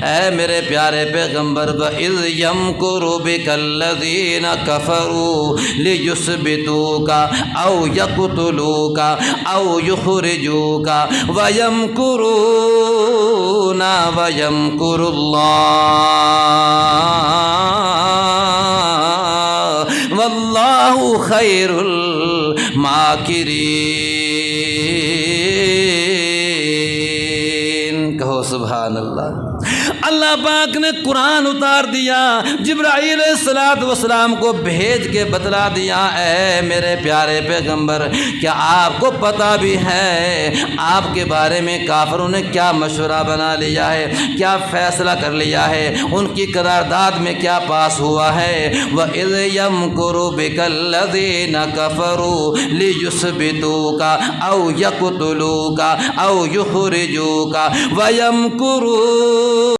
اے میرے پیارے پیغمبر وَإِذْ يَمْكُرُ بِكَ الَّذِينَ كَفَرُوا لِيُثْبِتُوكَ أَوْ يَقْتُلُوكَ أَوْ يُخْرِجُوكَ وَيَمْكُرُونَ وَيَمْكُرُ اللَّهُ وَاللَّهُ خَيْرُ الْمَاكِرِينَ۔ کہو سبحان اللہ۔ اللہ پاک نے قرآن اتار دیا، جبرائیل علیہ السلام کو بھیج کے بتلا دیا، اے میرے پیارے پیغمبر کیا آپ کو پتہ بھی ہے آپ کے بارے میں کافروں نے کیا مشورہ بنا لیا ہے، کیا فیصلہ کر لیا ہے، ان کی قرارداد میں کیا پاس ہوا ہے؟ وَإِذْ يَمْكُرُ بِكَ الَّذِينَ كَفَرُوا لِيُثْبِتُوكَ أَوْ يَقْتُلُوكَ أَوْ يُخْرِجُوكَ وَيَمْكُرُونَ